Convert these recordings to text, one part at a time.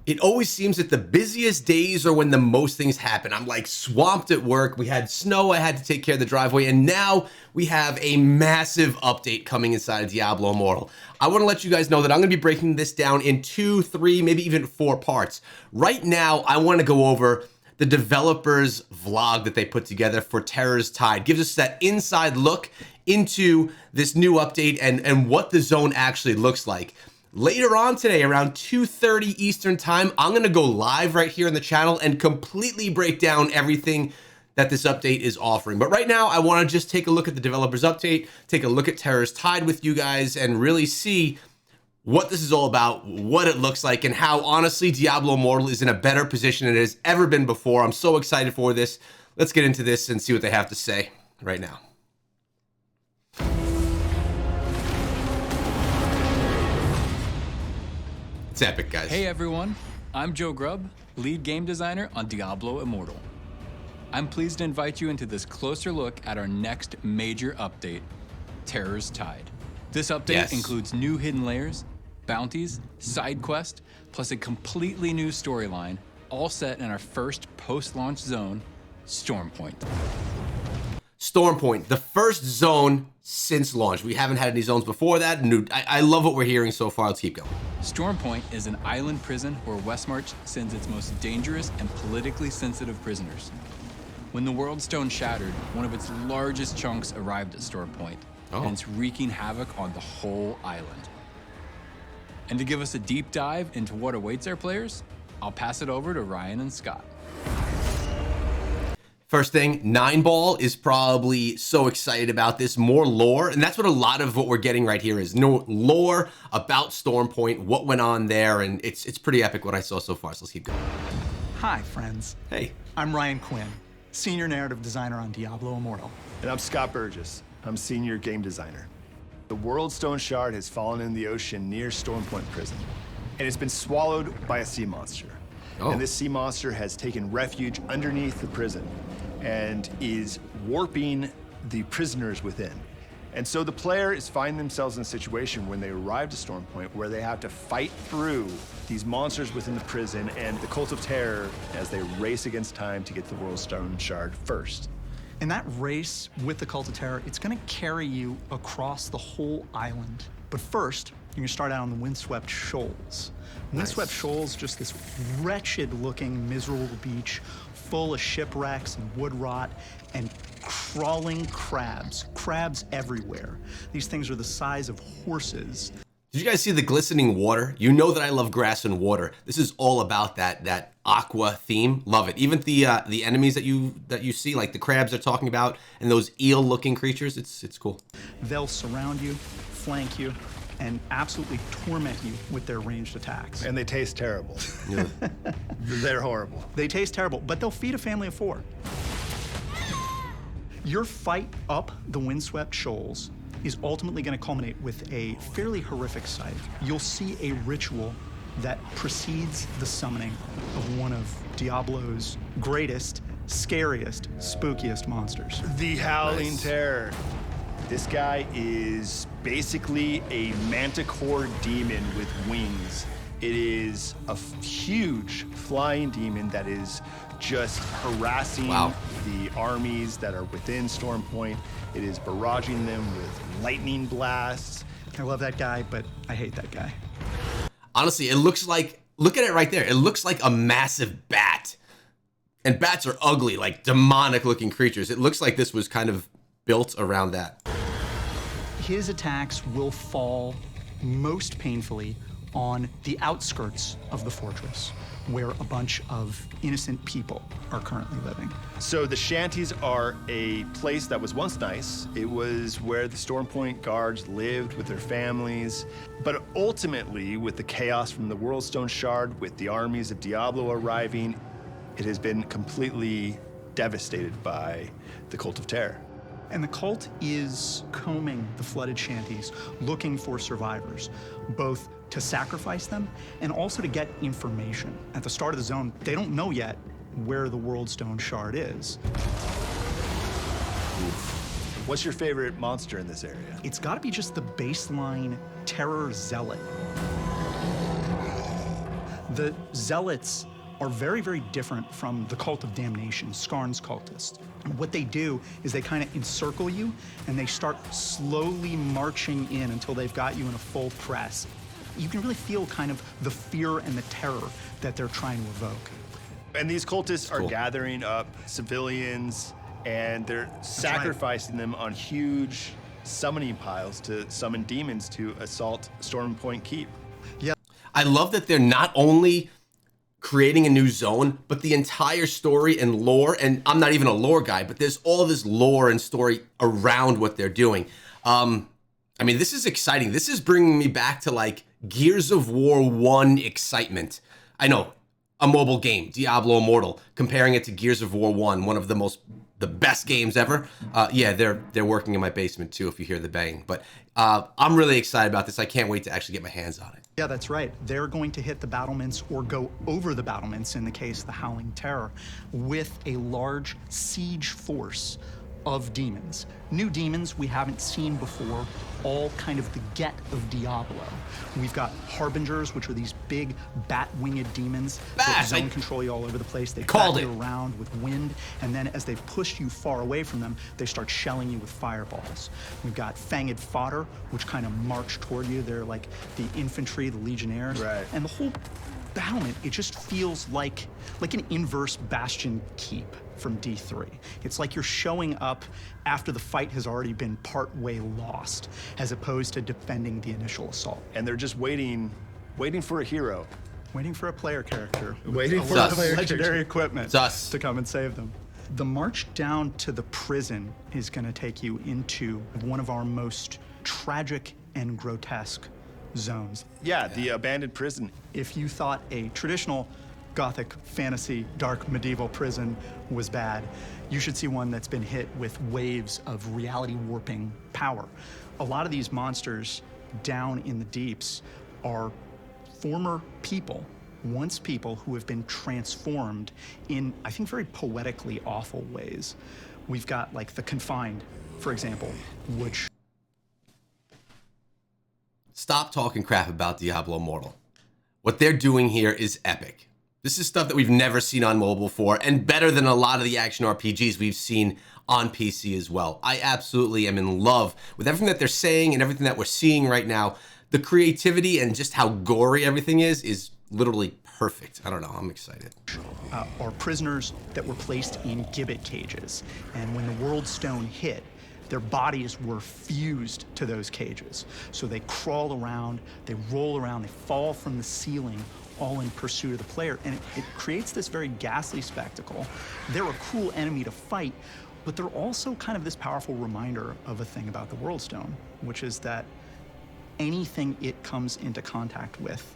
It always seems that the busiest days are when the most things happen. I'm like swamped at work. We had snow. I had to take care of the driveway. And now we have a massive update coming inside of Diablo Immortal. I want to let you guys know that I'm going to be breaking this down in 2, 3, maybe even 4 parts. Right now, I want to go over the developers' vlog that they put together for Terror's Tide. Gives us that inside look into this new update and what the zone actually looks like. Later on today, around 2:30 Eastern time, I'm gonna go live right here on the channel and completely break down everything that this update is offering. But right now, I wanna just take a look at the developers update, take a look at Terror's Tide with you guys, and really see what this is all about, what it looks like, and how honestly Diablo Immortal is in a better position than it has ever been before. I'm so excited for this. Let's get into this and see what they have to say right now. It's epic, guys. Hey everyone, I'm Joe Grubb, lead game designer on Diablo Immortal. I'm pleased to invite you into this closer look at our next major update, Terror's Tide. This update includes new hidden layers, bounties, side quest, plus a completely new storyline, all set in our first post-launch zone, Stormpoint. Stormpoint, the first zone since launch. We haven't had any zones before that. I love what we're hearing so far. Let's keep going. Stormpoint is an island prison where Westmarch sends its most dangerous and politically sensitive prisoners. When the World Stone shattered, one of its largest chunks arrived at Stormpoint, and it's wreaking havoc on the whole island. And to give us a deep dive into what awaits our players, I'll pass it over to Ryan and Scott. First thing, 9ball is probably so excited about this. More lore, and that's what a lot of what we're getting right here is. No lore about Stormpoint, what went on there, and it's pretty epic what I saw so far, so let's keep going. Hi, friends. Hey. I'm Ryan Quinn, senior narrative designer on Diablo Immortal. And I'm Scott Burgess. I'm senior game designer. The World Stone Shard has fallen in the ocean near Stormpoint Prison, and it's been swallowed by a sea monster. And this sea monster has taken refuge underneath the prison and is warping the prisoners within. And so the player is finding themselves in a situation when they arrive to Stormpoint where they have to fight through these monsters within the prison and the Cult of Terror as they race against time to get the World Stone Shard first. And that race with the Cult of Terror, it's gonna carry you across the whole island. But first, you're gonna start out on the Windswept Shoals. Windswept Shoals, just this wretched-looking, miserable beach full of shipwrecks and wood rot and crawling crabs. Crabs everywhere. These things are the size of horses. Did you guys see the glistening water? You know that I love grass and water. This is all about that aqua theme. Love it. Even the enemies that you see, like the crabs they're talking about, and those eel-looking creatures. It's cool. They'll surround you, flank you, and absolutely torment you with their ranged attacks. And they taste terrible. Yeah. They're horrible. They taste terrible, but they'll feed a family of 4. Your fight up the Windswept Shoals is ultimately going to culminate with a fairly horrific sight. You'll see a ritual that precedes the summoning of one of Diablo's greatest, scariest, spookiest monsters. The Howling Terror. This guy is basically a manticore demon with wings. It is a huge flying demon that is just harassing the armies that are within Stormpoint. It is barraging them with lightning blasts. I love that guy, but I hate that guy. Honestly, it looks like, look at it right there. It looks like a massive bat. And bats are ugly, like demonic looking creatures. It looks like this was kind of built around that. His attacks will fall most painfully on the outskirts of the fortress, where a bunch of innocent people are currently living. So the shanties are a place that was once nice. It was where the Stormpoint guards lived with their families. But ultimately, with the chaos from the World Stone Shard, with the armies of Diablo arriving, it has been completely devastated by the Cult of Terror. And the cult is combing the flooded shanties, looking for survivors, both to sacrifice them and also to get information. At the start of the zone, they don't know yet where the World Stone Shard is. What's your favorite monster in this area? It's gotta be just the baseline Terror Zealot. The Zealots are very, very different from the Cult of Damnation, Skarn's cultists. And what they do is they kind of encircle you, and they start slowly marching in until they've got you in a full press. You can really feel kind of the fear and the terror that they're trying to evoke. And these cultists are gathering up civilians, and they're sacrificing them on huge summoning piles to summon demons to assault Storm Point Keep. Yeah. I love that they're not only creating a new zone, but the entire story and lore, and I'm not even a lore guy, but there's all this lore and story around what they're doing. I mean, this is exciting. This is bringing me back to like Gears of War 1 excitement. I know, a mobile game, Diablo Immortal, comparing it to Gears of War 1, one of the best games ever. Yeah, they're working in my basement too, if you hear the bang. But I'm really excited about this. I can't wait to actually get my hands on it. Yeah, that's right. They're going to hit the battlements or go over the battlements, in the case of the Howling Terror, with a large siege force of demons. New demons we haven't seen before, all kind of the get of Diablo. We've got Harbingers, which are these big bat-winged demons that zone control you all over the place. They bat you around with wind, and then as they push you far away from them, they start shelling you with fireballs. We've got Fanged Fodder, which kind of march toward you. They're like the infantry, the legionnaires. Right. And the whole battlement, it just feels like an inverse Bastion Keep from D3. It's like you're showing up after the fight has already been part way lost, as opposed to defending the initial assault. And they're just waiting for a hero. Waiting for a player character. Waiting for a legendary equipment to come and save them. The march down to the prison is going to take you into one of our most tragic and grotesque zones. Yeah, the abandoned prison. If you thought a traditional Gothic fantasy dark medieval prison was bad, you should see one that's been hit with waves of reality warping power. A lot of these monsters down in the deeps are former people, once people who have been transformed in, I think, very poetically awful ways. We've got like the Confined, for example, which... Stop talking crap about Diablo Immortal. What they're doing here is epic. This is stuff that we've never seen on mobile before, and better than a lot of the action RPGs we've seen on PC as well. I absolutely am in love with everything that they're saying and everything that we're seeing right now. The creativity and just how gory everything is literally perfect. I don't know, I'm excited. Are prisoners that were placed in gibbet cages, and when the World Stone hit, their bodies were fused to those cages. So they crawl around, they roll around, they fall from the ceiling, all in pursuit of the player, and it creates this very ghastly spectacle. They're a cool enemy to fight, but they're also kind of this powerful reminder of a thing about the World Stone, which is that anything it comes into contact with,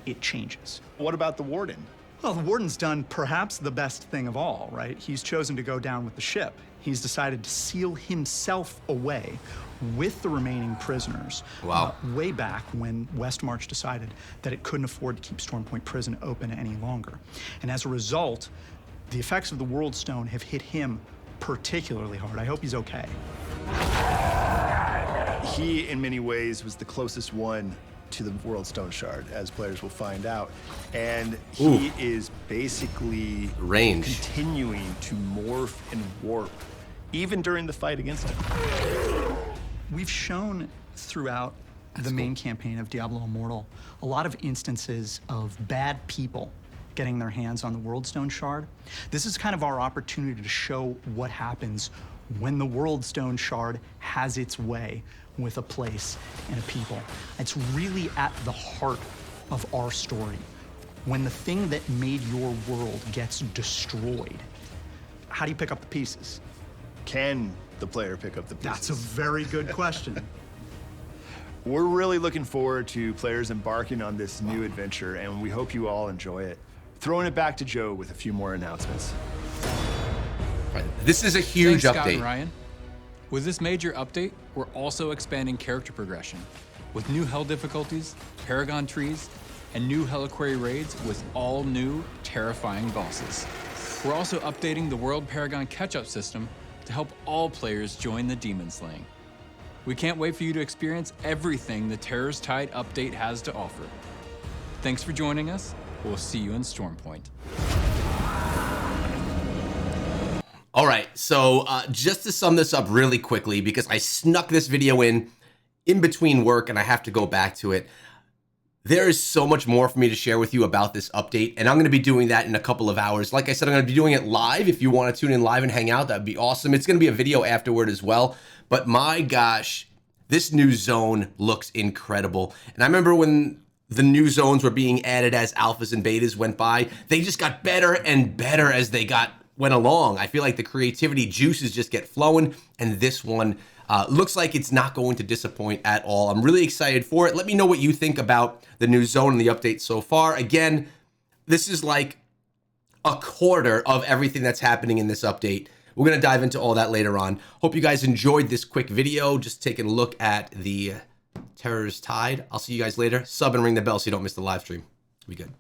it changes. What about the Warden? Well, the Warden's done perhaps the best thing of all, right? He's chosen to go down with the ship. He's decided to seal himself away with the remaining prisoners. Wow. Way back when Westmarch decided that it couldn't afford to keep Stormpoint Prison open any longer. And as a result, the effects of the World Stone have hit him particularly hard. I hope he's okay. He, in many ways, was the closest one to the World Stone Shard, as players will find out. And he is basically continuing to morph and warp, even during the fight against him. We've shown throughout the main campaign of Diablo Immortal a lot of instances of bad people getting their hands on the World Stone Shard. This is kind of our opportunity to show what happens when the World Stone Shard has its way with a place and a people. It's really at the heart of our story. When the thing that made your world gets destroyed, how do you pick up the pieces? Can the player pick up the pieces? That's a very good question. We're really looking forward to players embarking on this new adventure, and we hope you all enjoy it. Throwing it back to Joe with a few more announcements. This is a huge Thanks, update. Scott and Ryan. With this major update, we're also expanding character progression with new hell difficulties, Paragon trees, and new Helliquary raids with all new, terrifying bosses. We're also updating the World Paragon catch-up system to help all players join the demon slaying. We can't wait for you to experience everything the Terror's Tide update has to offer. Thanks for joining us. We'll see you in Stormpoint. All right, so just to sum this up really quickly, because I snuck this video in between work and I have to go back to it. There is so much more for me to share with you about this update, and I'm going to be doing that in a couple of hours. Like I said, I'm going to be doing it live. If you want to tune in live and hang out, that'd be awesome. It's going to be a video afterward as well. But my gosh, this new zone looks incredible. And I remember when the new zones were being added as alphas and betas went by, they just got better and better as they went along. I feel like the creativity juices just get flowing, and this one looks like it's not going to disappoint at all. I'm really excited for it. Let me know what you think about the new zone and the update so far. Again, this is like a quarter of everything that's happening in this update. We're going to dive into all that later on. Hope you guys enjoyed this quick video, just taking a look at the Terror's Tide. I'll see you guys later. Sub and ring the bell so you don't miss the live stream. Be good.